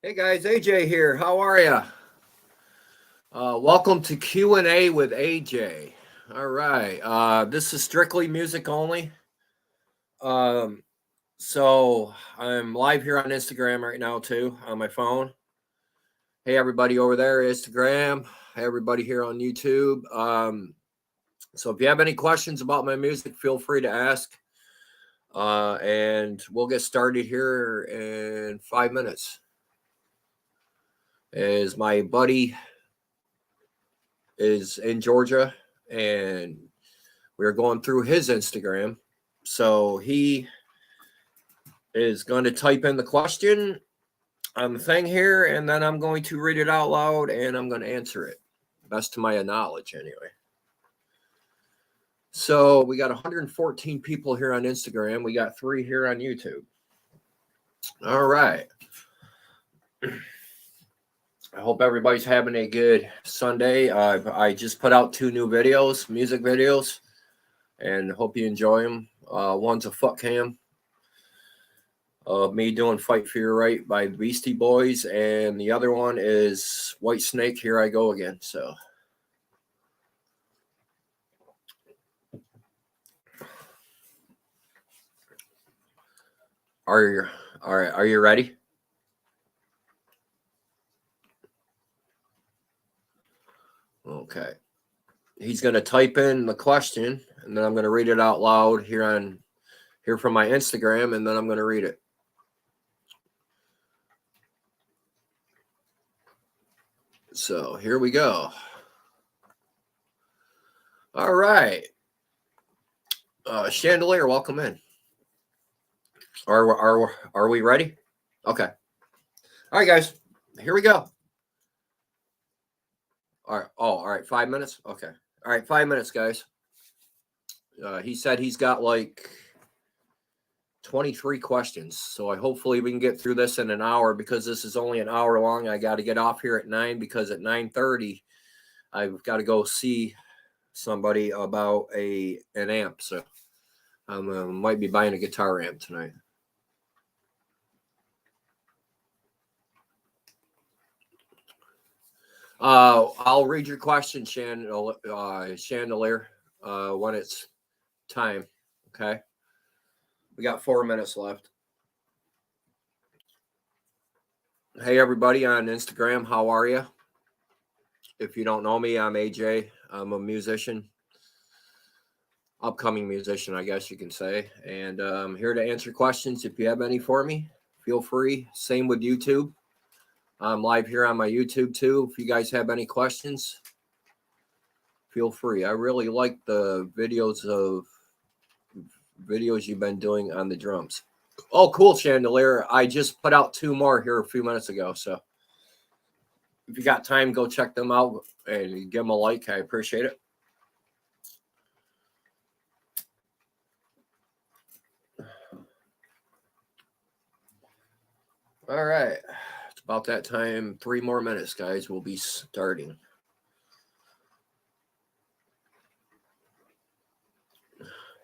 Hey guys, AJ here. How are you? Welcome to Q&A with AJ. All right. This is strictly music only. Um, so I'm live here on Instagram right now too on my phone. Hey everybody over there, Instagram. Hey everybody here on YouTube. So if you have any questions about my music, feel free to ask. And we'll get started here in 5 minutes. Is my buddy is in Georgia, and we're going through his Instagram. So he is going to type in the question on the thing here, and then I'm going to read it out loud and I'm going to answer it. Best to my knowledge, anyway. So we got 114 people here on Instagram. We got 3 here on YouTube. All right. I hope everybody's having a good Sunday. I just put out 2 new videos, music videos, and hope you enjoy them. One's a fuck cam of me doing Fight for Your Right by Beastie Boys, and the other one is White Snake, Here I Go Again. So are you ready? Okay. He's going to type in the question, and then I'm going to read it out loud here from my Instagram, and then I'm going to read it. So here we go. All right. Chandelier, welcome in. Are we ready? Okay. All right, guys. Here we go. All right. Oh, all right. 5 minutes. Okay. All right. 5 minutes, guys. He said he's got like 23 questions. So hopefully we can get through this in an hour, because this is only an hour long. I got to get off here at 9, because at 9:30 I've got to go see somebody about an amp. So I might be buying a guitar amp tonight. I'll read your question, Chandelier, when it's time. Okay. We got 4 minutes left. Hey, everybody on Instagram. How are you? If you don't know me, I'm AJ. I'm a musician, upcoming musician, I guess you can say. And I'm here to answer questions. If you have any for me, feel free. Same with YouTube. I'm live here on my YouTube too. If you guys have any questions, feel free. I really like the videos you've been doing on the drums. Oh, cool, Chandelier. I just put out 2 more here a few minutes ago. So if you got time, go check them out and give them a like. I appreciate it. All right. It's about that time. 3 more minutes, guys. We'll be starting.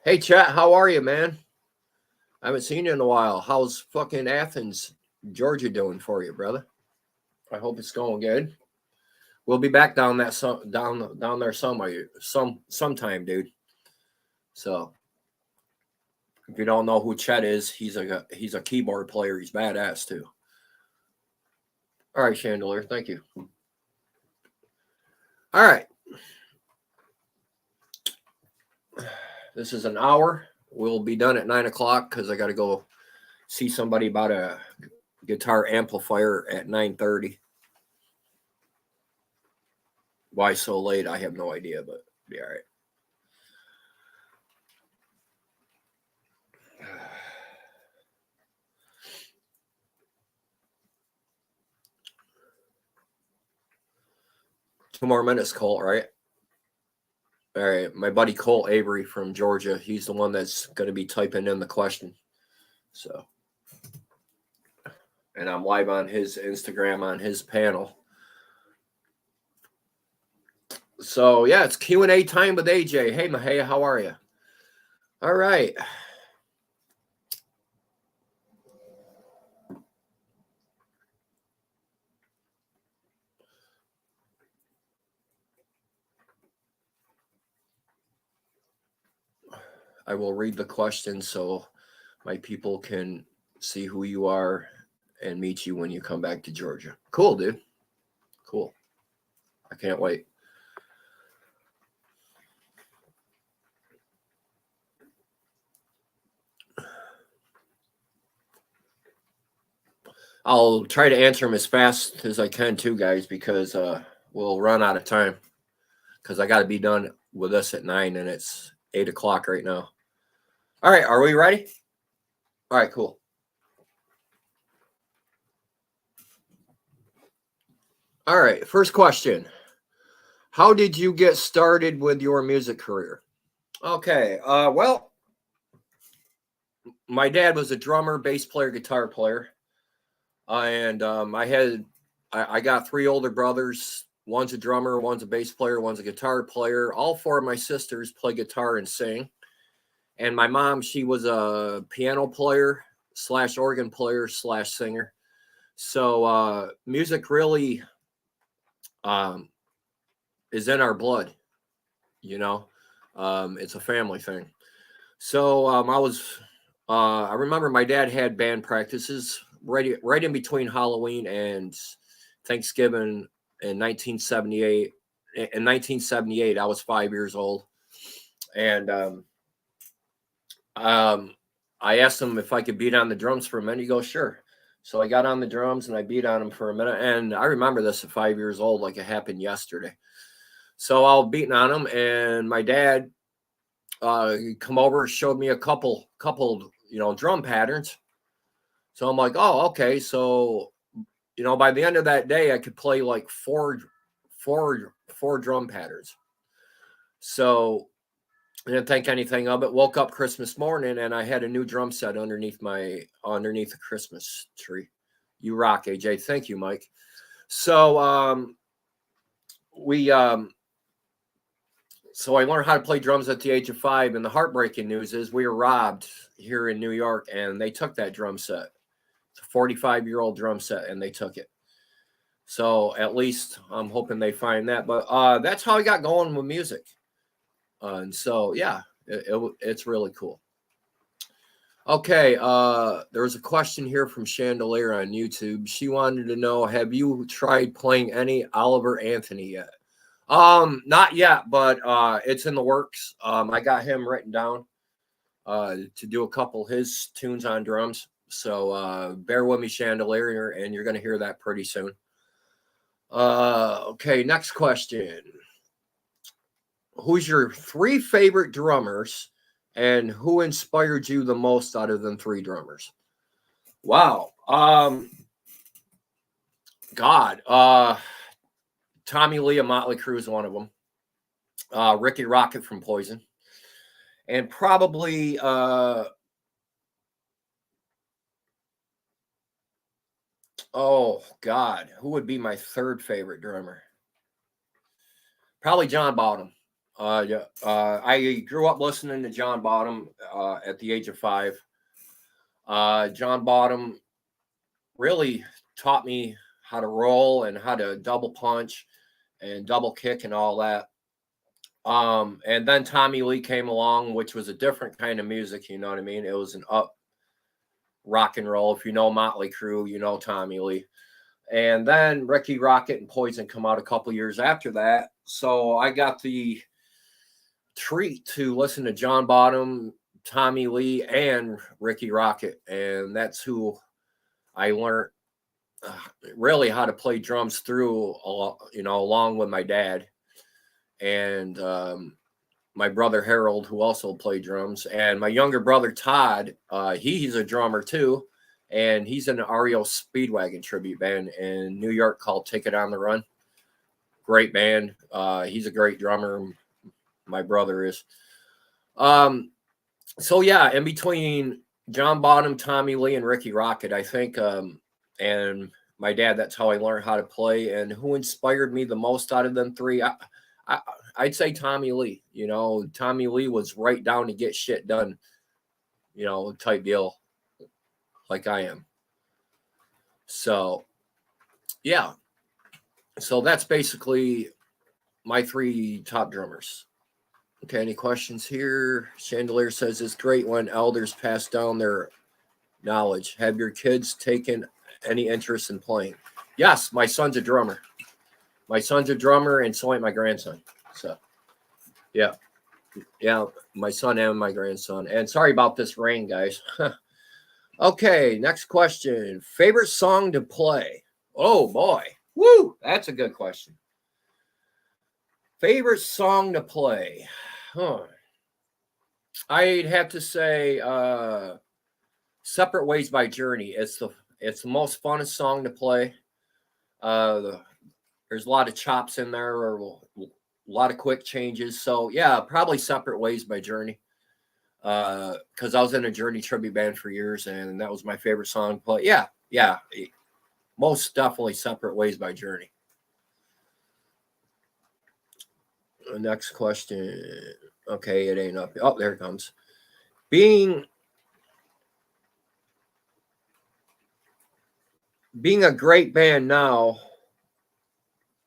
Hey, chat. How are you, man? I haven't seen you in a while. How's fucking Athens, Georgia doing for you, brother? I hope it's going good. We'll be back down there sometime, dude. So if you don't know who Chet is, he's a keyboard player. He's badass too. All right, Chandelier. Thank you. All right. This is an hour. We'll be done at 9 o'clock, because I got to go see somebody about a guitar amplifier at 9:30. Why so late? I have no idea, but be all right. Two more minutes, Colt, right? All right. My buddy Colt Avery from Georgia, he's the one that's going to be typing in the question. So, and I'm live on his Instagram on his panel. So, yeah, it's Q&A time with AJ. Hey, Mahaya, how are you? All right. I will read the question so my people can see who you are and meet you when you come back to Georgia. Cool, dude. Cool. I can't wait. I'll try to answer them as fast as I can too, guys, because we'll run out of time. Because I got to be done with this at 9, and it's 8 o'clock right now. All right, are we ready? All right, cool. All right, first question. How did you get started with your music career? Okay, well, my dad was a drummer, bass player, guitar player. And I got 3 older brothers. One's a drummer, one's a bass player, one's a guitar player. All 4 of my sisters play guitar and sing. And my mom, she was a piano player / organ player / singer. So music really is in our blood, you know. It's a family thing. So I remember my dad had band practices right in between Halloween and Thanksgiving in 1978. In 1978, I was 5 years old, and I asked him if I could beat on the drums for a minute. He goes, "Sure." So I got on the drums and I beat on them for a minute, and I remember this at 5 years old like it happened yesterday. So I was beating on them, and my dad come over, showed me a couple drum patterns. So I'm like, oh, okay. So by the end of that day, I could play like four drum patterns. So I didn't think anything of it. Woke up Christmas morning and I had a new drum set underneath the Christmas tree. You rock, AJ. Thank you, Mike. So so I learned how to play drums at the age of 5. And the heartbreaking news is we were robbed here in New York, and they took that drum set. It's a 45-year-old drum set, and they took it. So at least I'm hoping they find that. But that's how I got going with music. And so, yeah, it's really cool. Okay, there was a question here from Chandelier on YouTube. She wanted to know, have you tried playing any Oliver Anthony yet? Not yet, but it's in the works. I got him written down to do a couple of his tunes on drums. So bear with me, Chandelier, and you're going to hear that pretty soon. Okay, next question. Who's your 3 favorite drummers, and who inspired you the most out of them 3 drummers? Wow. Tommy Lee of Motley Crue is one of them. Ricky Rocket from Poison. And probably oh God, who would be my 3rd favorite drummer? Probably John Bonham. Yeah. I grew up listening to John Bonham at the age of 5. John Bonham really taught me how to roll and how to double punch and double kick and all that. And then Tommy Lee came along, which was a different kind of music. You know what I mean? It was an up rock and roll. If you know Motley Crue, you know Tommy Lee. And then Ricky Rocket and Poison come out a couple years after that. So I got the treat to listen to John Bonham, Tommy Lee, and Ricky Rocket. And that's who I learned really how to play drums through, along with my dad. And my brother Harold, who also played drums, and my younger brother Todd, he's a drummer too, and he's in an REO Speedwagon tribute band in New York called Take It on the Run. Great band. He's a great drummer. My brother is. So yeah, in between John Bonham, Tommy Lee, and Ricky Rocket, I think, and my dad, that's how I learned how to play. And who inspired me the most out of them 3? I'd say Tommy Lee. Tommy Lee was right down to get shit done, type deal, like I am. So, yeah. So that's basically my 3 top drummers. Okay, any questions here? Chandelier says it's great when elders pass down their knowledge. Have your kids taken any interest in playing? Yes, my son's a drummer. My son's a drummer, and so ain't my grandson. So, yeah, my son and my grandson. And sorry about this rain, guys. Okay, next question. Favorite song to play? Oh boy, woo! That's a good question. Favorite song to play? Huh. I'd have to say "Separate Ways" by Journey. It's the most funnest song to play. There's a lot of chops in there, or a lot of quick changes. So yeah, probably "Separate Ways" by Journey. Because I was in a Journey tribute band for years, and that was my favorite song. But yeah, most definitely "Separate Ways" by Journey. Next question. Okay, it ain't up. Oh, there it comes. Being a great band now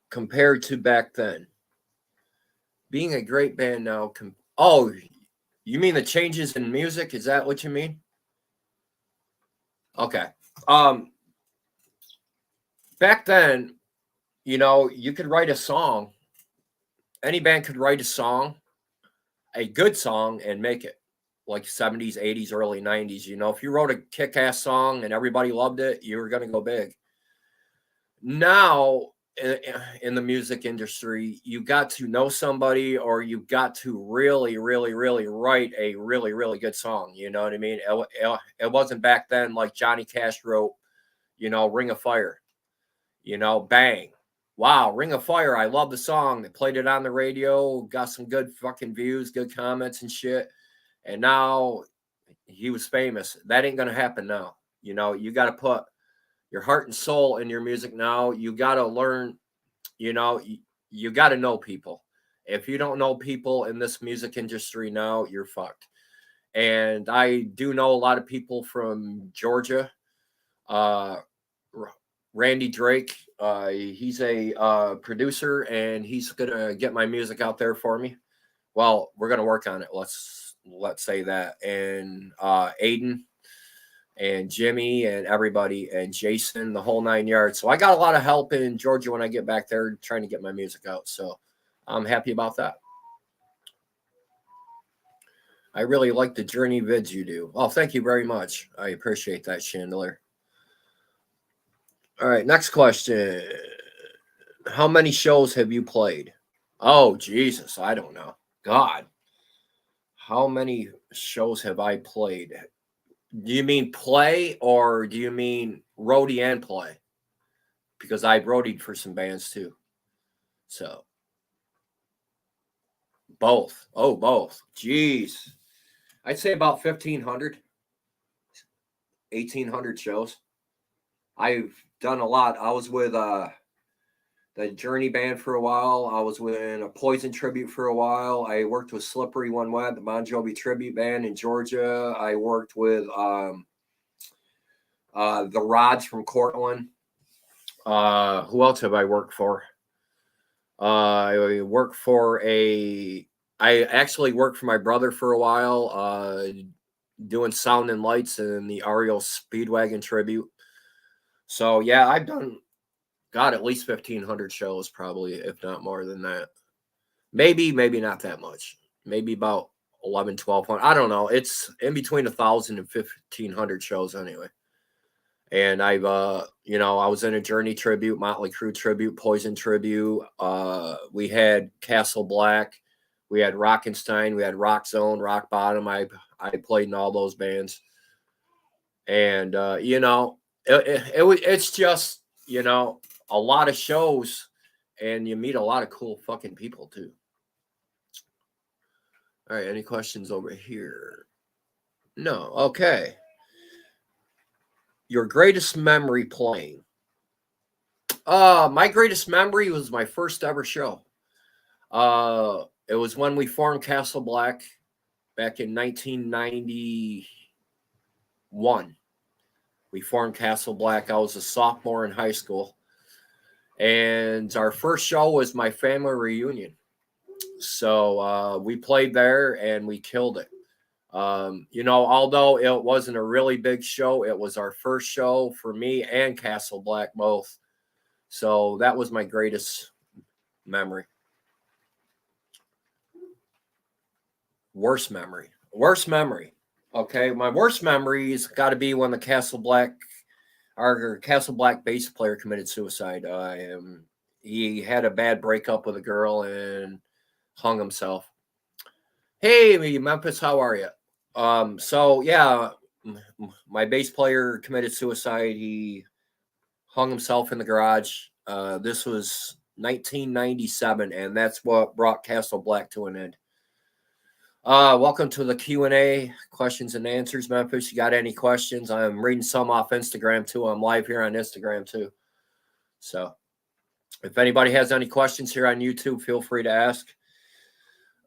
compared to back then. Being a great band now. Oh, you mean the changes in music? Is that what you mean? Okay. Back then, you could write a song. Any band could write a song, a good song, and make it like 70s, 80s, early 90s. If you wrote a kick-ass song and everybody loved it, you were going to go big. Now, in the music industry, you got to know somebody, or you got to really, really, really write a really, really good song. You know what I mean? It wasn't back then like Johnny Cash wrote, Ring of Fire, bang. Wow, Ring of Fire. I love the song. They played it on the radio, got some good fucking views, good comments and shit. And now he was famous. That ain't going to happen now. You got to put your heart and soul in your music now. You got to learn, you got to know people. If you don't know people in this music industry now, you're fucked. And I do know a lot of people from Georgia. Randy Drake, he's a producer, and he's gonna get my music out there for me. Well, we're gonna work on it. Let's say that. And Aiden and Jimmy and everybody and Jason, the whole 9 yards. So I got a lot of help in Georgia when I get back there trying to get my music out. So I'm happy about that. I really like the Journey vids you do. Oh, thank you very much. I appreciate that, Chandler. All right, next question. How many shows have you played? Oh, Jesus, I don't know. God. How many shows have I played? Do you mean play, or do you mean roadie and play? Because I roadied for some bands too. So both. Oh, both. Jeez. I'd say about 1,500, 1,800 shows. I've done a lot. I was with the Journey band for a while. I was with a Poison tribute for a while. I worked with Slippery When Wet, the Bon Jovi tribute band in Georgia. I worked with the Rods from Cortland. Who else have I worked for? I worked for I actually worked for my brother for a while, doing sound and lights in the REO Speedwagon tribute. So yeah, I've done, God, at least 1,500 shows, probably, if not more than that. Maybe not that much. Maybe about 11, 1,200. I don't know. It's in between 1,000 and 1,500 shows anyway. And I've, I was in a Journey tribute, Motley Crue tribute, Poison tribute. We had Castle Black, we had Rockenstein, we had Rock Zone, Rock Bottom. I played in all those bands, and it's just a lot of shows, and you meet a lot of cool fucking people too. All right, any questions over here? No. Okay. Your greatest memory playing? My greatest memory was my first ever show. It was when we formed Castle Black back in 1991. We formed Castle Black. I was a sophomore in high school. And our first show was my family reunion. So we played there and we killed it. Although it wasn't a really big show, it was our first show for me and Castle Black both. So that was my greatest memory. Worst memory. Okay, my worst memory's got to be when our Castle Black bass player committed suicide. He had a bad breakup with a girl and hung himself. Hey, Memphis, how are you? So yeah, my bass player committed suicide. He hung himself in the garage. This was 1997, and that's what brought Castle Black to an end. Welcome to the Q&A, questions and answers, Memphis. You got any questions? I'm reading some off Instagram too. I'm live here on Instagram too. So if anybody has any questions here on YouTube, feel free to ask.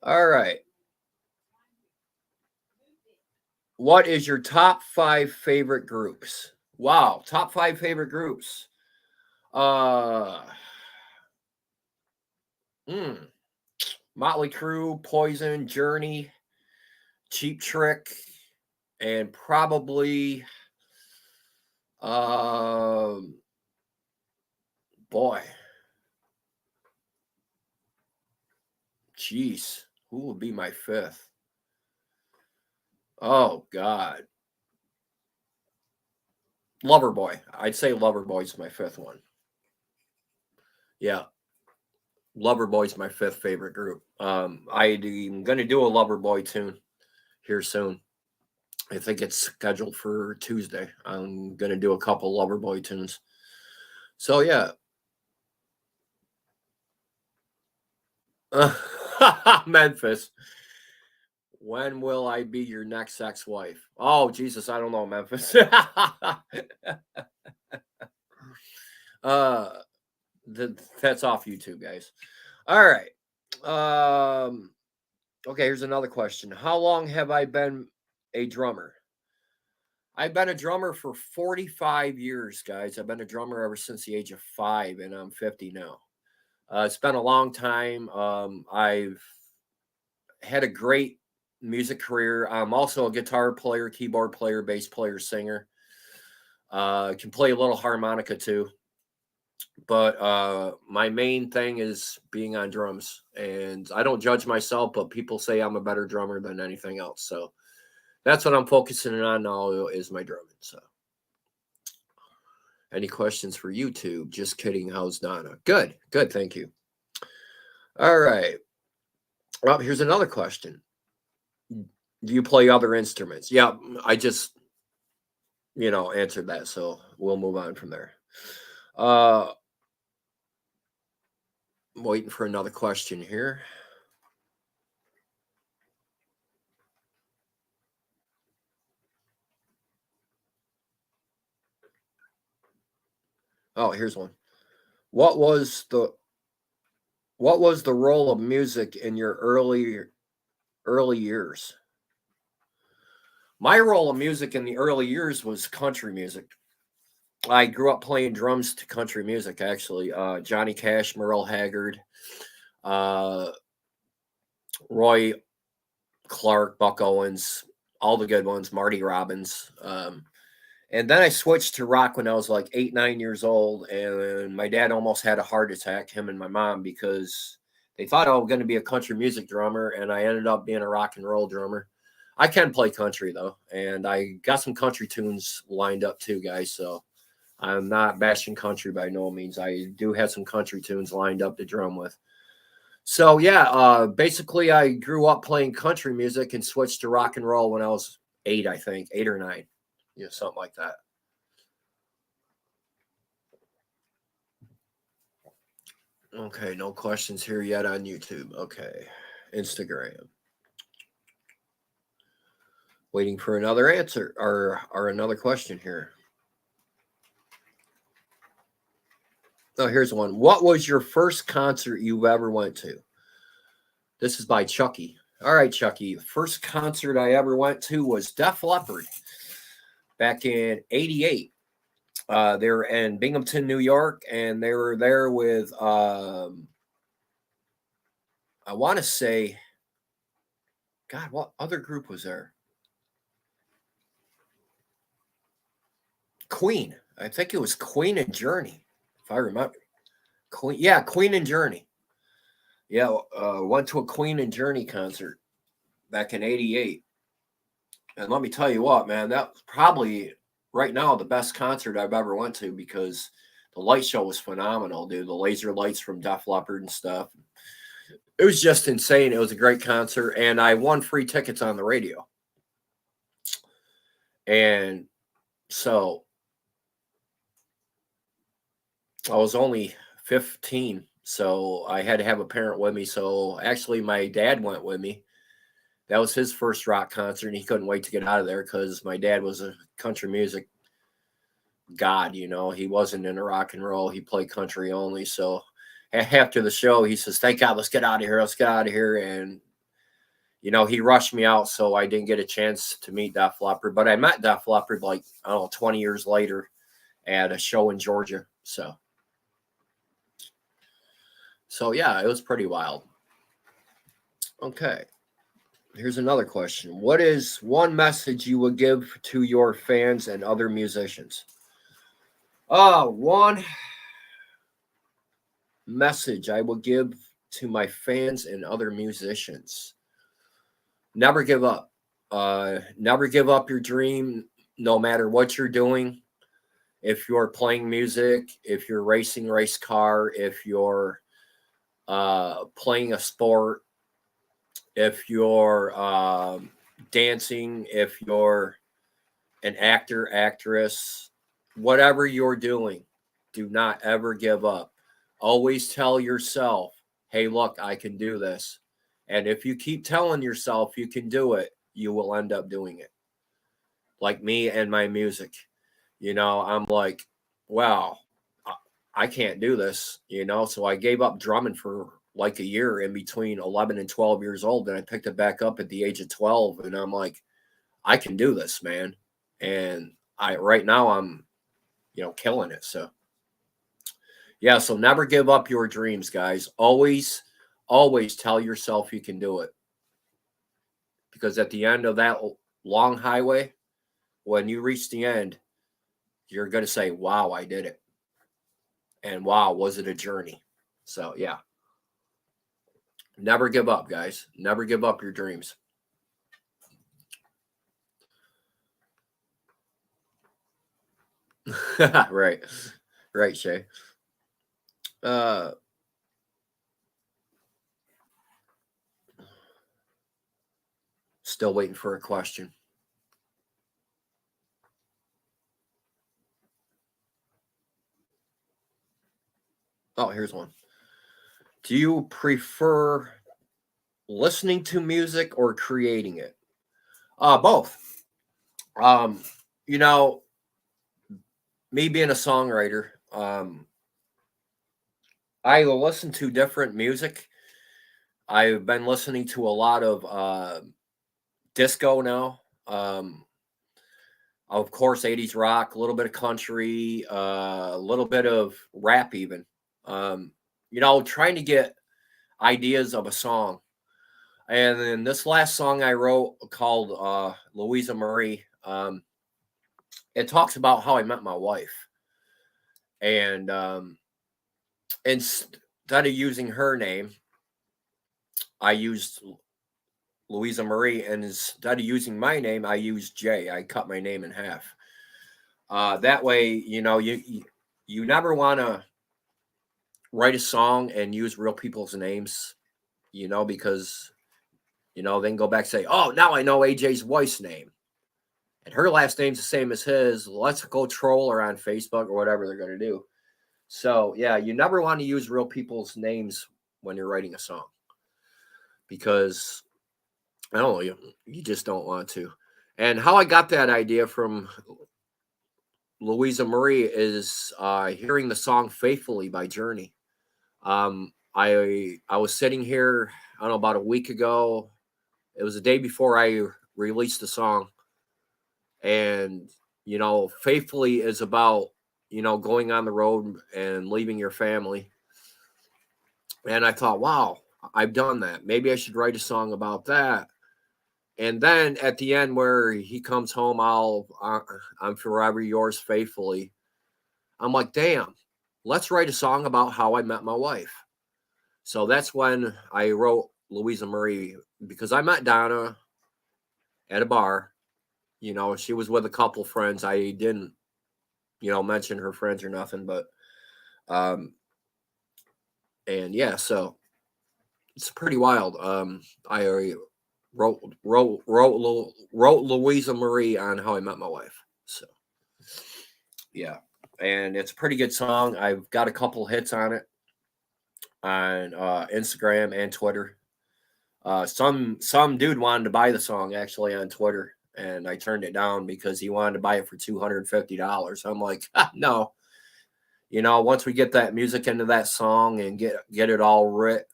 All right. What is your top 5 favorite groups? Wow, top 5 favorite groups. Motley Crue, Poison, Journey, Cheap Trick, and probably who would be my 5th? Oh God, Loverboy. I'd say Loverboy's my 5th one. Yeah, Loverboy's my 5th favorite group. I'm going to do a Loverboy tune here soon. I think it's scheduled for Tuesday. I'm going to do a couple Loverboy tunes. So yeah. Memphis. When will I be your next ex-wife? Oh, Jesus, I don't know, Memphis. That's off YouTube, guys. All right. Okay, here's another question. How long have I been a drummer? I've been a drummer for 45 years, guys. I've been a drummer ever since the age of 5, and I'm 50 now. It's been a long time. I've had a great music career. I'm also a guitar player, keyboard player, bass player, singer. Can play a little harmonica too. But my main thing is being on drums. And I don't judge myself, but people say I'm a better drummer than anything else. So that's what I'm focusing on now is my drumming. So any questions for YouTube? Just kidding. How's Donna? Good. Thank you. All right. Well, here's another question. Do you play other instruments? Yeah, I just, answered that. So we'll move on from there. I'm waiting for another question here. Oh, here's one. What was the role of music in your early years? My role of music in the early years was country music. I grew up playing drums to country music, actually. Johnny Cash, Merle Haggard, Roy Clark, Buck Owens, all the good ones, Marty Robbins. And then I switched to rock when I was like 8, 9 years old. And my dad almost had a heart attack, him and my mom, because they thought I was going to be a country music drummer. And I ended up being a rock and roll drummer. I can play country, though. And I got some country tunes lined up, too, guys. So I'm not bashing country by no means. I do have some country tunes lined up to drum with. So, yeah, basically, I grew up playing country music and switched to rock and roll when I was 8, I think, 8 or 9. Something like that. Okay, no questions here yet on YouTube. Okay, Instagram. Waiting for another answer or another question here. Oh, here's one. What was your first concert you ever went to? This is by Chucky. All right, Chucky. The first concert I ever went to was Def Leppard back in '88. They were in Binghamton, New York, and they were there with I want to say, God, what other group was there? Queen. I think it was Queen and Journey, if I remember. Queen, yeah, Queen and Journey. Yeah, went to a Queen and Journey concert back in '88, and let me tell you what, man, that was probably right now the best concert I've ever went to because the light show was phenomenal, dude. The laser lights from Def Leppard and stuff. It was just insane. It was a great concert, and I won free tickets on the radio. And so I was only 15, so I had to have a parent with me. So actually, my dad went with me. That was his first rock concert, and he couldn't wait to get out of there because my dad was a country music god. He wasn't into rock and roll; he played country only. So after the show, he says, "Thank God, let's get out of here. Let's get out of here." And he rushed me out, so I didn't get a chance to meet Def Leppard. But I met Def Leppard like, I don't know, 20 years later at a show in Georgia. So yeah, it was pretty wild. Okay. Here's another question. What is one message you would give to your fans and other musicians? One message I will give to my fans and other musicians. Never give up. Never give up your dream, no matter what you're doing. If you're playing music, if you're racing race car, if you're playing a sport, if you're dancing, if you're an actor, actress, whatever you're doing, do not ever give up. Always tell yourself, hey, look, I can do this. And if you keep telling yourself you can do it, you will end up doing it. Like me and my music. I'm like, wow, I can't do this, So I gave up drumming for like a year in between 11 and 12 years old. And I picked it back up at the age of 12. And I'm like, I can do this, man. And right now I'm, killing it. So yeah, so never give up your dreams, guys. Always, always tell yourself you can do it. Because at the end of that long highway, when you reach the end, you're going to say, wow, I did it. And wow, was it a journey? So yeah. Never give up, guys. Never give up your dreams. Right. Right, Shay. Still waiting for a question. Oh, here's one. Do you prefer listening to music or creating it? Both. Um, you know, me being a songwriter, I will listen to different music. I've been listening to a lot of disco now. Of course, 80s rock, a little bit of country, a little bit of rap, even. Trying to get ideas of a song. And then this last song I wrote called Louisa Marie, it talks about how I met my wife. And instead of using her name, I used Louisa Marie. And instead of using my name, I used Jay. I cut my name in half. That way, you never want to write a song and use real people's names, because, then go back and say, oh, now I know AJ's wife's name. And her last name's the same as his. Let's go troll her on Facebook or whatever they're going to do. So, yeah, you never want to use real people's names when you're writing a song because, I don't know, you just don't want to. And how I got that idea from Louisa Marie is hearing the song Faithfully by Journey. I was sitting here, I don't know, about a week ago. It was the day before I released the song. And, Faithfully is about, going on the road and leaving your family. And I thought, wow, I've done that. Maybe I should write a song about that. And then at the end, where he comes home, I'm forever yours faithfully. I'm like, damn, let's write a song about how I met my wife. So that's when I wrote Louisa Marie, because I met Donna at a bar. You know, she was with a couple friends. I didn't, mention her friends or nothing, but, um, and yeah, so it's pretty wild. I already wrote Louisa Marie on how I met my wife. So yeah, and it's a pretty good song. I've got a couple hits on it on Instagram and Twitter. Some dude wanted to buy the song actually on Twitter, and I turned it down because he wanted to buy it for $250. I'm like, no. Once we get that music into that song and get it all writ,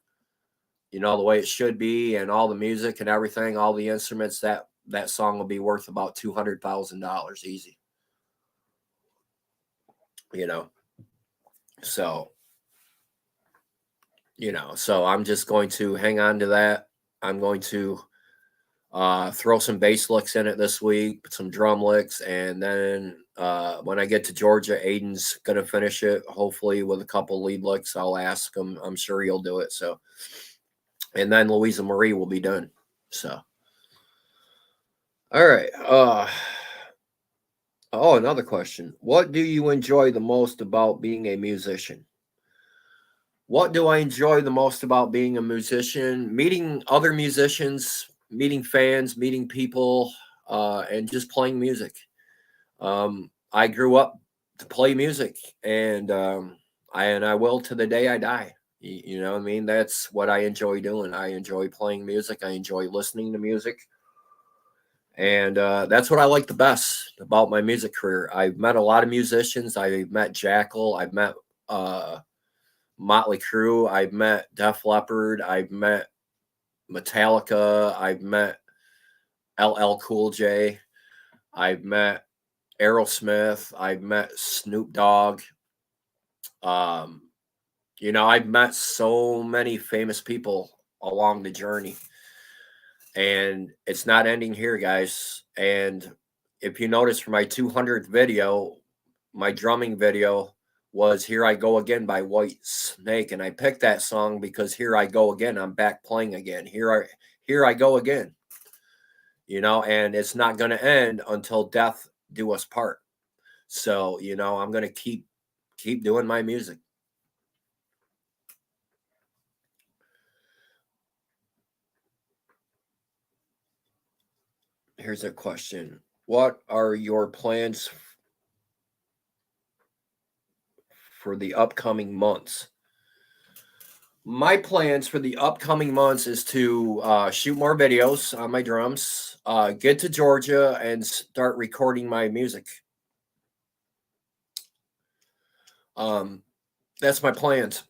the way it should be, and all the music and everything, all the instruments, that song will be worth about $200,000 easy. So so I'm just going to hang on to that. I'm going to throw some bass licks in it this week, some drum licks, and then when I get to Georgia, Aiden's gonna finish it, hopefully with a couple lead licks. I'll ask him. I'm sure he'll do it. So, and then Louisa Marie will be done. So, all right. Another question. What do you enjoy the most about being a musician? What do I enjoy the most about being a musician? Meeting other musicians, meeting fans, meeting people, and just playing music. I grew up to play music, and I will to the day I die. You know what I mean? That's what I enjoy doing. I enjoy playing music. I enjoy listening to music. And that's what I like the best about my music career. I've met a lot of musicians. I've met Jackal. I've met Motley Crue. I've met Def Leppard. I've met Metallica. I've met LL Cool J. I've met Aerosmith. I've met Snoop Dogg. I've met so many famous people along the journey, and it's not ending here, guys. And if you notice, for my 200th video, my drumming video was "Here I Go Again" by White Snake, and I picked that song because here I go again. I'm back playing again. Here I go again. And it's not going to end until death do us part. So, I'm going to keep doing my music. Here's a question. What are your plans for the upcoming months? My plans for the upcoming months is to shoot more videos on my drums, get to Georgia, and start recording my music. That's my plans.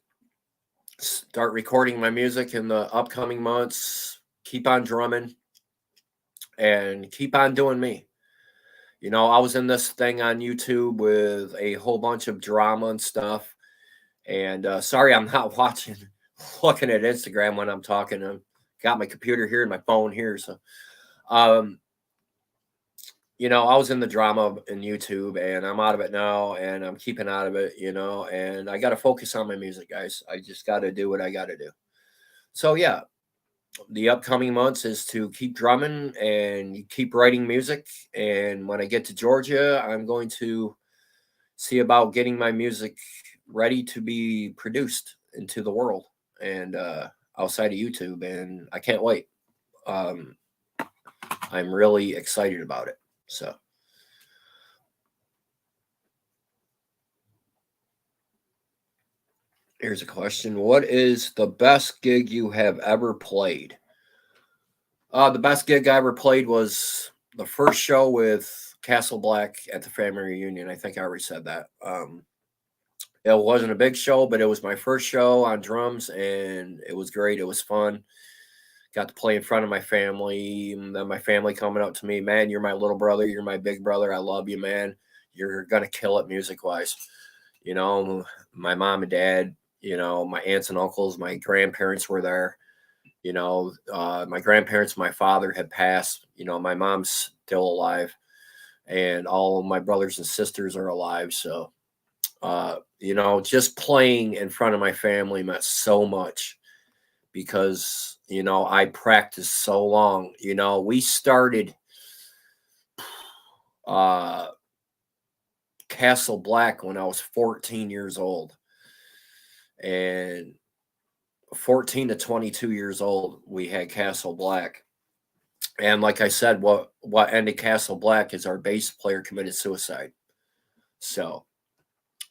Start recording my music in the upcoming months, keep on drumming, and keep on doing me. I was in this thing on YouTube with a whole bunch of drama and stuff. And sorry, I'm not looking at Instagram when I'm talking. I've got my computer here and my phone here. So, I was in the drama in YouTube, and I'm out of it now, and I'm keeping out of it, and I got to focus on my music, guys. I just got to do what I got to do. So, yeah, the upcoming months is to keep drumming and keep writing music. And when I get to Georgia, I'm going to see about getting my music ready to be produced into the world and outside of YouTube. And I can't wait. I'm really excited about it. So. Here's a question. What is the best gig you have ever played? The best gig I ever played was the first show with Castle Black at the family reunion. I think I already said that. It wasn't a big show, but it was my first show on drums, and it was great. It was fun. Got to play in front of my family, and then my family coming up to me, man, you're my little brother. You're my big brother. I love you, man. You're going to kill it music-wise. My mom and dad, my aunts and uncles, my grandparents were there. My grandparents, my father had passed. My mom's still alive, and all of my brothers and sisters are alive. So, just playing in front of my family meant so much because, I practiced so long. We started Castle Black when I was 14 years old. And 14 to 22 years old, we had Castle Black. And like I said, what ended Castle Black is our bass player committed suicide. So,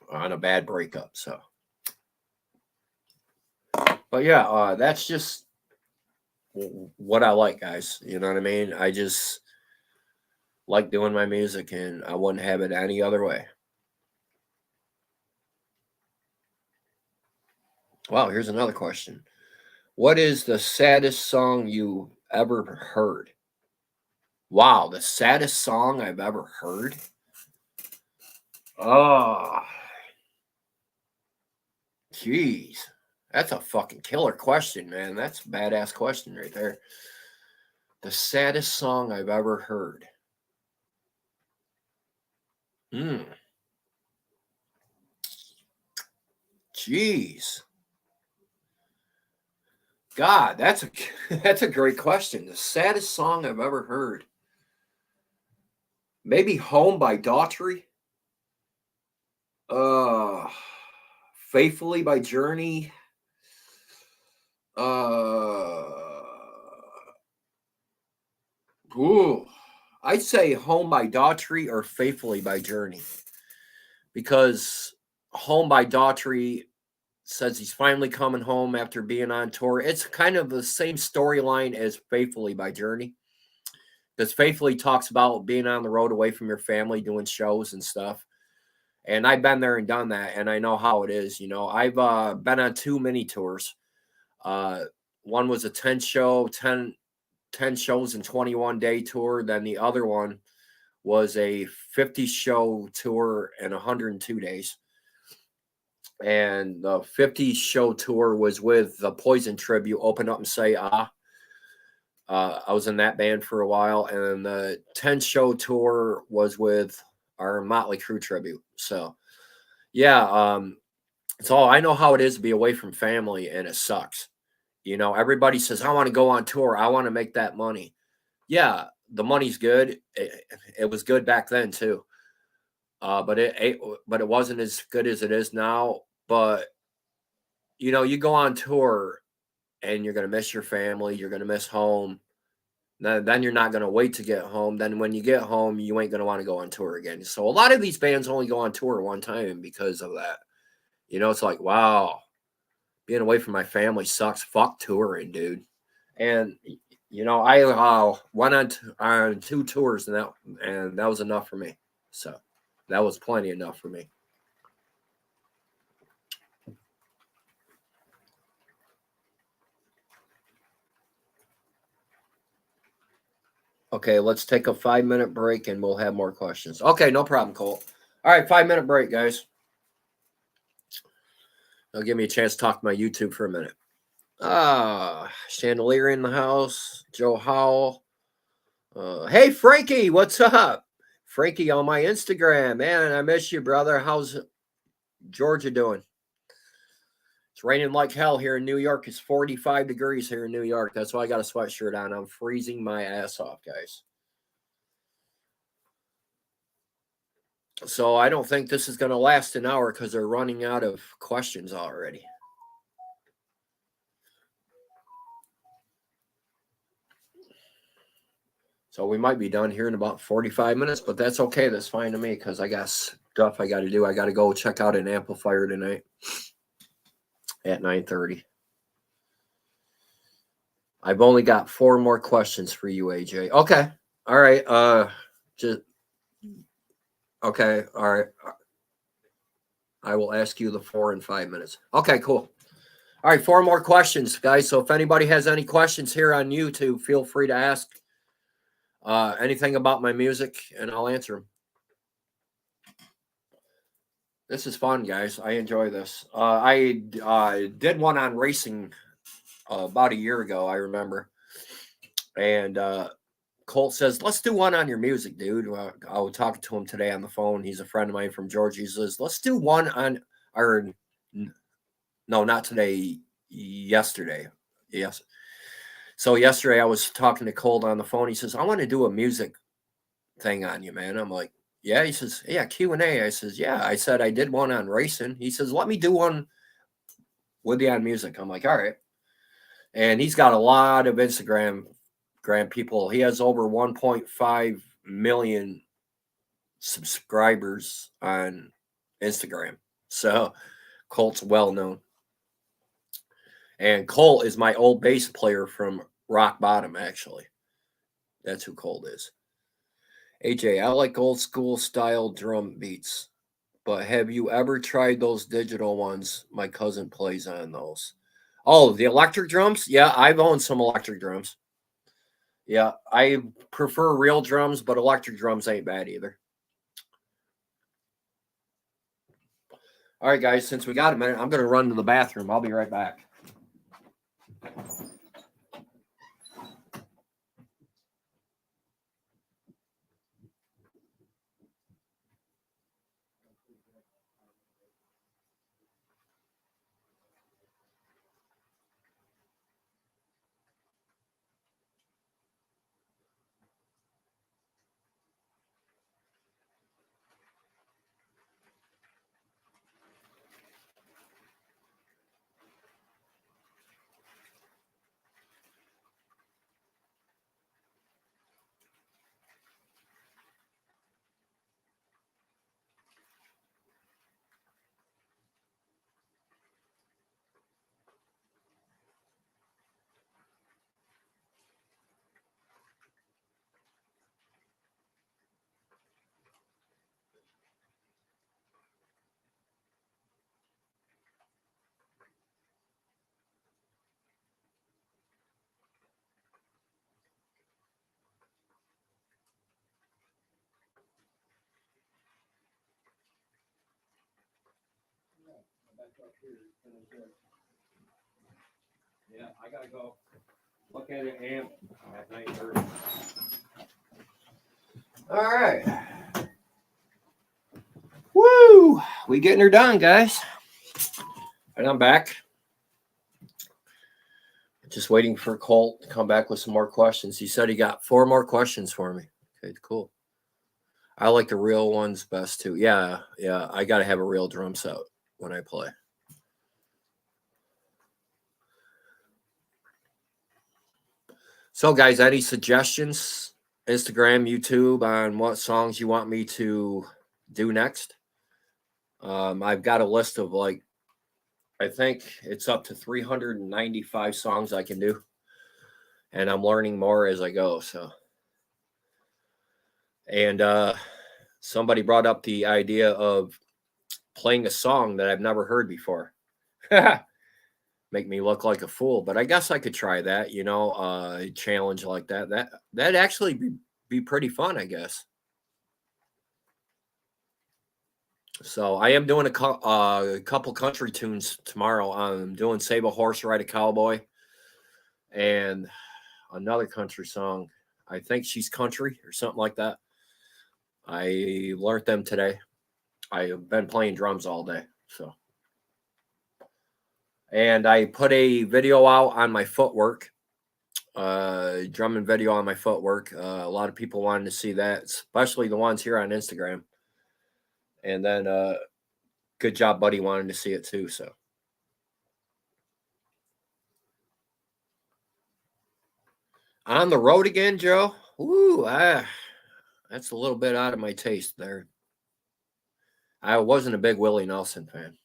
on a bad breakup. So, but yeah, that's just what I like, guys. You know what I mean? I just like doing my music, and I wouldn't have it any other way. Wow, here's another question. What is the saddest song you ever heard? Wow, the saddest song I've ever heard? Oh, jeez. That's a fucking killer question, man. That's a badass question right there. The saddest song I've ever heard. Hmm. Jeez. God, that's a that's a great question. The saddest song I've ever heard. Maybe Home by Daughtry. Uh Faithfully by Journey. Uh ooh, I'd say Home by Daughtry or Faithfully by Journey. Because Home by Daughtry says he's finally coming home after being on tour. It's kind of the same storyline as Faithfully by Journey. Because Faithfully talks about being on the road away from your family, doing shows and stuff. And I've been there and done that, and I know how it is. I've been on 2 mini tours. Uh, One was a 10 shows and 21-day tour. Then the other one was a 50 show tour in 102 days. And the 50 show tour was with the Poison Tribute, Open Up and Say Ah. I was in that band for a while, and the 10 show tour was with our Motley Crue tribute. So, yeah, so I know how it is to be away from family, and it sucks. Everybody says, I want to go on tour. I want to make that money. Yeah, the money's good. It was good back then too. But it wasn't as good as it is now. But you go on tour and you're gonna miss your family. You're gonna miss home. Then you're not gonna wait to get home. Then when you get home, you ain't gonna want to go on tour again. So a lot of these bands only go on tour one time because of that. It's like, wow, being away from my family sucks. Fuck touring, dude. And I went on 2 tours, and that was enough for me. So that was plenty enough for me. Okay, let's take a 5-minute break, and we'll have more questions. Okay, no problem, Colt. All right, 5-minute break, guys. That'll give me a chance to talk to my YouTube for a minute. Chandelier in the house. Joe Howell. Hey, Frankie, what's up? Frankie on my Instagram. Man, I miss you, brother. How's Georgia doing? It's raining like hell here in New York. It's 45 degrees here in New York. That's why I got a sweatshirt on. I'm freezing my ass off, guys. So I don't think this is going to last an hour because they're running out of questions already. So we might be done here in about 45 minutes, but that's okay. That's fine to me because I got stuff I got to do. I got to go check out an amplifier tonight at 9:30. I've only got 4 more questions for you, AJ. Okay. All right. Just okay. All right. I will ask you the 4 in 5 minutes. Okay, cool. All right, 4 more questions, guys. So if anybody has any questions here on YouTube, feel free to ask anything about my music, and I'll answer them. This is fun, guys. I enjoy this. I did one on racing about a year ago, I remember. And Colt says, "Let's do one on your music, dude." I was talking to him today on the phone. He's a friend of mine from Georgia. He says, "Let's do one on our." No, not today. Yesterday. Yes. So yesterday I was talking to Colt on the phone. He says, "I want to do a music thing on you, man." I'm like, "Yeah." He says, "Yeah, Q&A." I says, "Yeah." I said, "I did one on racing." He says, "Let me do one with you on music." I'm like, "All right." And he's got a lot of Instagram people. He has over 1.5 million subscribers on Instagram. So Colt's well known. And Colt is my old bass player from Rock Bottom, actually. That's who Colt is. AJ, I like old school style drum beats, but have you ever tried those digital ones? My cousin plays on those. Oh, the electric drums? Yeah, I've owned some electric drums. Yeah, I prefer real drums, but electric drums ain't bad either. All right, guys, since we got a minute, I'm going to run to the bathroom. I'll be right back. Yeah, I gotta go look at an amp at 9:30. All right. Woo! We getting her done, guys. And I'm back. Just waiting for Colt to come back with some more questions. He said he got 4 more questions for me. Okay, cool. I like the real ones best too. Yeah, yeah. I gotta have a real drum set when I play. So, guys, any suggestions? Instagram, YouTube on what songs you want me to do next? I've got a list of like, I think it's up to 395 songs I can do, and I'm learning more as I go. So, and somebody brought up the idea of playing a song that I've never heard before. Make me look like a fool, but I guess I could try that. A challenge like that. That'd actually be pretty fun, I guess. So I am doing a couple country tunes tomorrow. I'm doing "Save a Horse, Ride a Cowboy," and another country song. I think she's country or something like that. I learned them today. I have been playing drums all day, so. And I put a video out on my footwork, drumming video on my footwork. A lot of people wanted to see that, especially the ones here on Instagram. And then, good job, buddy, wanted to see it too. So. On the road again, Joe? Ooh, that's a little bit out of my taste there. I wasn't a big Willie Nelson fan.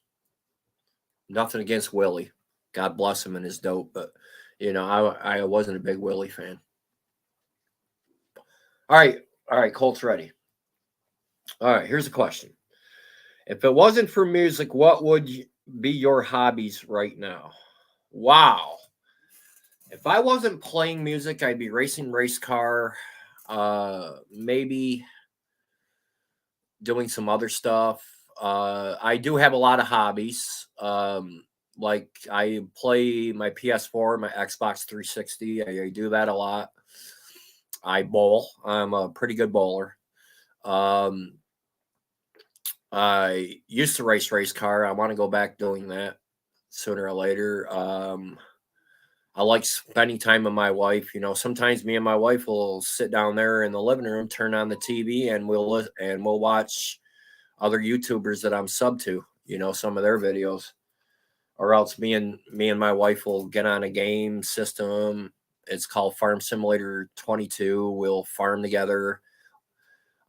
Nothing against Willie. God bless him and his dope, but I wasn't a big Willie fan. All right, Colt's ready. All right, here's a question. If it wasn't for music, what would be your hobbies right now? Wow. If I wasn't playing music, I'd be racing race car, maybe doing some other stuff. I do have a lot of hobbies. like I play my PS4, my Xbox 360. I do that a lot. I bowl. I'm a pretty good bowler. Um, I used to race car. I want to go back doing that sooner or later. I like spending time with my wife. You know, sometimes me and my wife will sit down there in the living room, turn on the TV, and we'll watch other YouTubers that I'm sub to. You know, some of their videos, or else me and my wife will get on a game system. It's called Farm Simulator 22. We'll farm together.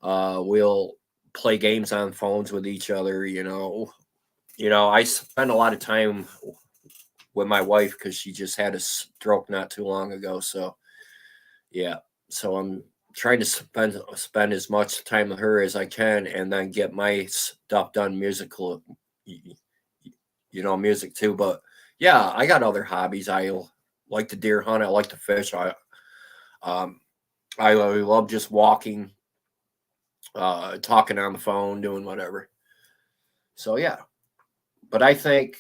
We'll play games on phones with each other. I spend a lot of time with my wife because she just had a stroke not too long ago. So yeah, so I'm trying to spend as much time with her as I can, and then get my stuff done music too. But yeah, I got other hobbies. I like to deer hunt. I like to fish. Um I love just walking, talking on the phone, doing whatever. So yeah, but I think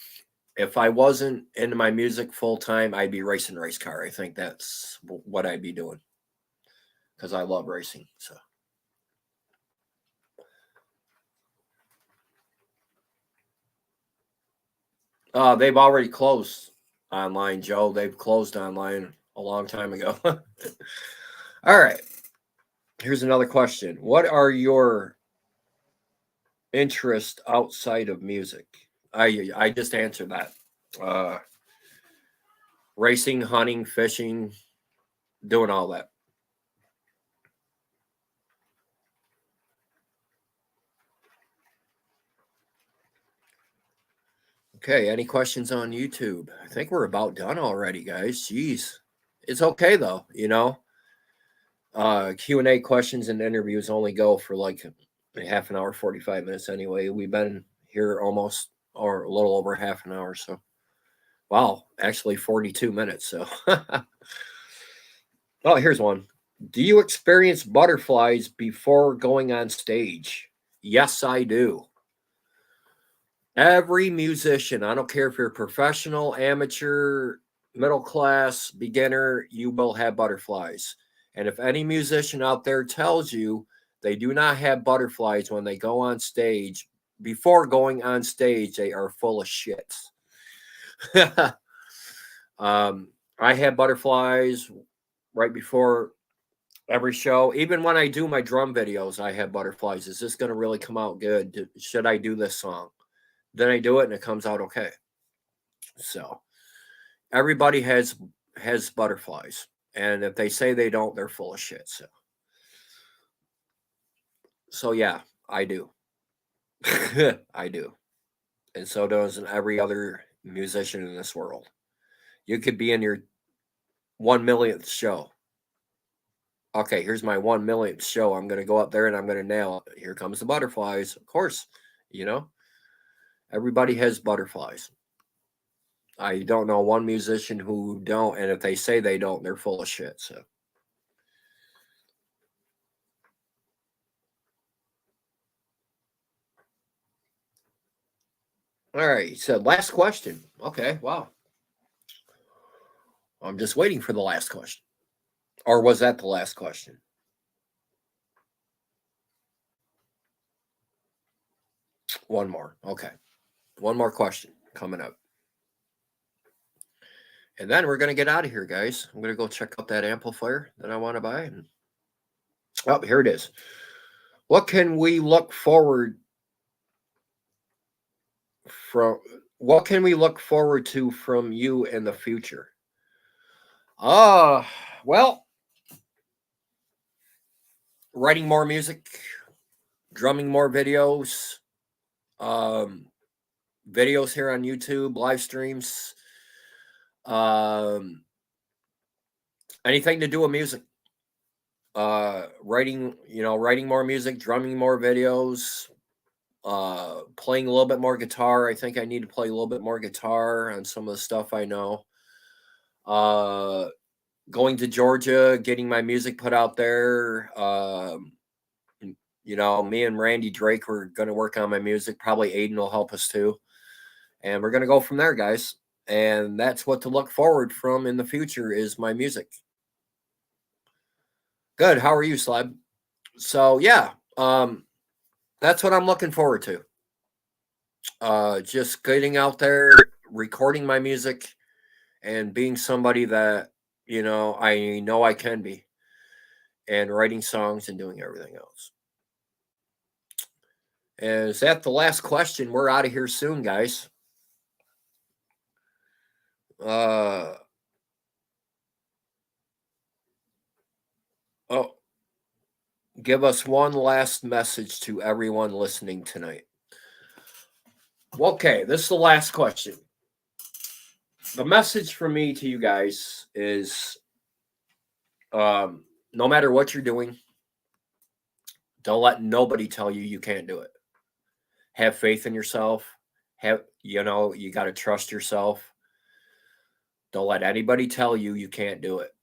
if I wasn't into my music full time, I'd be racing race car. I think that's what I'd be doing because I love racing. So they've already closed online, Joe. They've closed online a long time ago. All right. Here's another question. What are your interests outside of music? I just answered that. Uh, Racing, hunting, fishing, doing all that. Okay, any questions on YouTube? I think we're about done already, guys. Jeez. It's okay though, Q&A questions and interviews only go for like a half an hour, 45 minutes anyway. We've been here almost or a little over half an hour, so wow, actually 42 minutes. So oh, here's one. Do you experience butterflies before going on stage? Yes, I do. Every musician, I don't care if you're professional, amateur, middle class, beginner, you will have butterflies. And if any musician out there tells you they do not have butterflies when they go on stage, before going on stage, they are full of shit. um, I have butterflies right before every show. Even when I do my drum videos, I have butterflies. Is this going to really come out good? Should I do this song? Then I do it and it comes out okay. So everybody has butterflies, and if they say they don't, they're full of shit. So yeah, I do. I do, and so does every other musician in this world. You could be in your 1 millionth show. Okay, here's my 1 millionth show. I'm gonna go up there and I'm gonna nail it. Here comes the butterflies. Of course, you know everybody has butterflies. I don't know one musician who don't, and if they say they don't, they're full of shit. So all right, he said last question. Okay, wow. I'm just waiting for the last question. Or was that the last question? One more. Okay. One more question coming up. And then we're going to get out of here, guys. I'm going to go check out that amplifier that I want to buy. And oh, here it is. What can we look forward from? What can we look forward to from you in the future? Uh, well, writing more music, drumming more um, videos here on YouTube, live streams, um, anything to do with music. Writing more music, drumming more videos, playing a little bit more guitar. I think I need to play a little bit more guitar on some of the stuff I know. Uh, Going to Georgia, getting my music put out there. Me and Randy Drake were going to work on my music. Probably Aiden will help us too. And we're going to go from there, guys. And that's what to look forward from in the future is my music. Good. How are you, Slab? So yeah, that's what I'm looking forward to. Just getting out there, recording my music, and being somebody that I know I can be, and writing songs and doing everything else. And is that the last question? We're out of here soon, guys. Oh, give us one last message to everyone listening tonight. Okay, this is the last question. The message from me to you guys is no matter what you're doing, don't let nobody tell you you can't do it. Have faith in yourself. You got to trust yourself. Don't let anybody tell you you can't do it.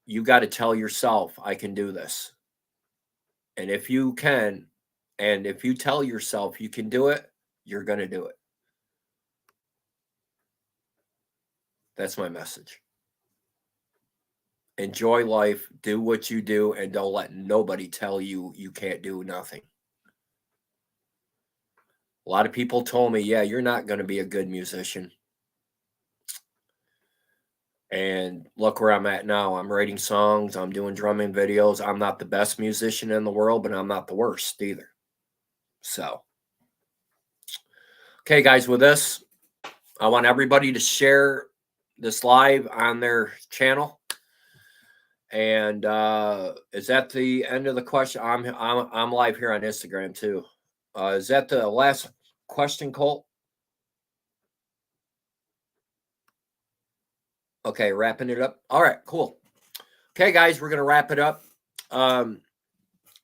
You got to tell yourself, I can do this. And if you can, and if you tell yourself you can do it, you're going to do it. That's my message. Enjoy life, do what you do, and don't let nobody tell you you can't do nothing. A lot of people told me, yeah, you're not going to be a good musician. And look where I'm at now. I'm writing songs. I'm doing drumming videos. I'm not the best musician in the world, but I'm not the worst either. So, okay, guys, with this, I want everybody to share this live on their channel. And is that the end of the question? I'm live here on Instagram too. Is that the last question, Colt? Okay, wrapping it up. All right, cool. Okay, guys, we're gonna wrap it up.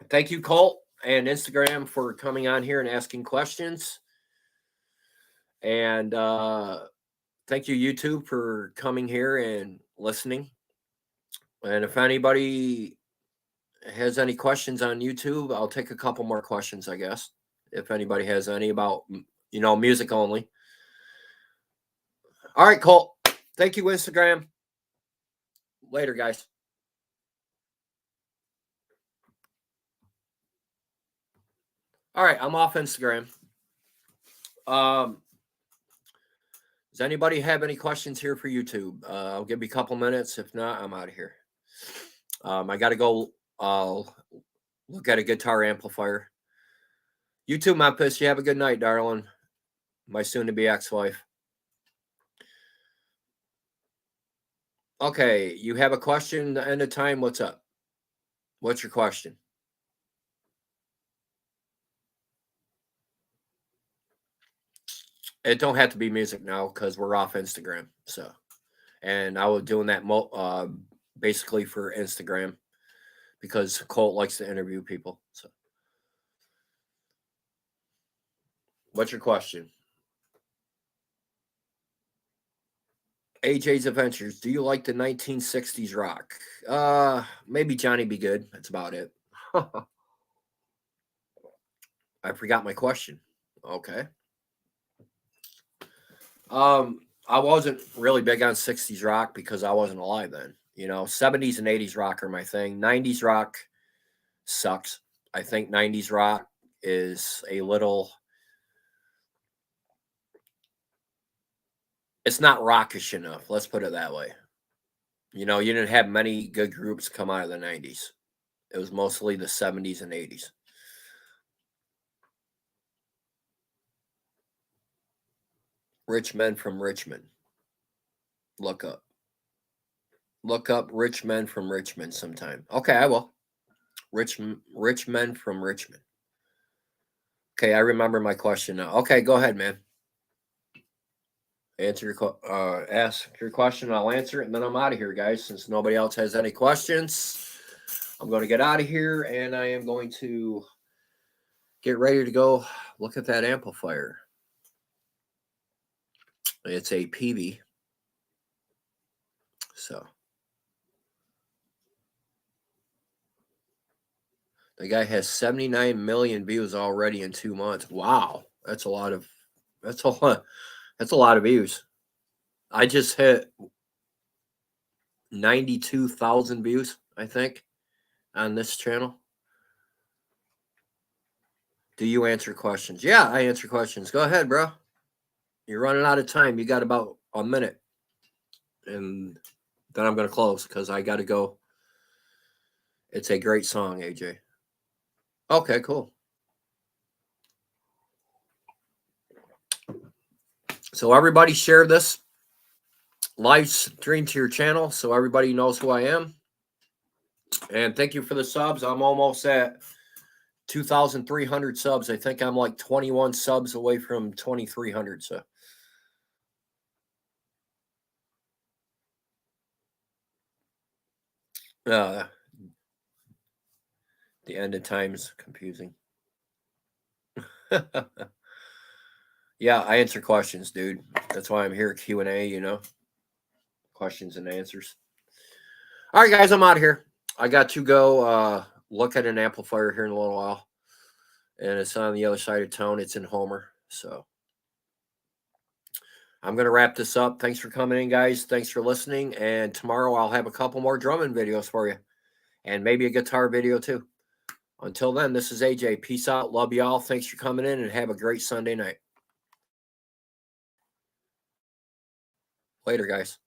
Thank you, Colt and Instagram, for coming on here and asking questions. And thank you, YouTube, for coming here and listening. And if anybody has any questions on YouTube, I'll take a couple more questions, I guess. If anybody has any about, music only. All right, Colt. Thank you, Instagram. Later, guys. All right, I'm off Instagram. Does anybody have any questions here for YouTube? I'll give you a couple minutes. If not, I'm out of here. I got to go look at a guitar amplifier. YouTube Memphis, you have a good night, darling. My soon-to-be ex-wife. Okay, you have a question at the end of time. What's up? What's your question? It don't have to be music now because we're off Instagram. So, and I was doing that basically for Instagram because Colt likes to interview people. So, what's your question? AJ's Adventures. Do you like the 1960s rock? Maybe Johnny B. Good. That's about it. I forgot my question. Okay. I wasn't really big on 60s rock because I wasn't alive then. 70s and 80s rock are my thing. 90s rock sucks. I think 90s rock is a little, it's not rockish enough. Let's put it that way. You didn't have many good groups come out of the 90s. It was mostly the 70s and 80s. Rich Men from Richmond. Look up Rich Men from Richmond sometime. Okay, I will. Rich Men from Richmond. Okay, I remember my question now. Okay, go ahead, man. Ask your question. I'll answer it, and then I'm out of here, guys. Since nobody else has any questions, I'm going to get out of here, and I am going to get ready to go look at that amplifier. It's a Peavey. So the guy has 79 million views already in 2 months. Wow, that's a lot. That's a lot of views. I just hit 92,000 views, I think, on this channel. Do you answer questions? Yeah, I answer questions. Go ahead, bro. You're running out of time. You got about a minute. And then I'm going to close because I got to go. It's a great song, AJ. Okay, cool. So everybody share this live stream to your channel so everybody knows who I am. And thank you for the subs. I'm almost at 2,300 subs. I think I'm like 21 subs away from 2,300. So the end of time's confusing. Yeah, I answer questions, dude. That's why I'm here at Q&A, you know. Questions and answers. All right, guys, I'm out of here. I got to go look at an amplifier here in a little while. And it's on the other side of town. It's in Homer. So I'm going to wrap this up. Thanks for coming in, guys. Thanks for listening. And tomorrow I'll have a couple more drumming videos for you. And maybe a guitar video too. Until then, this is AJ. Peace out. Love y'all. Thanks for coming in and have a great Sunday night. Later, guys.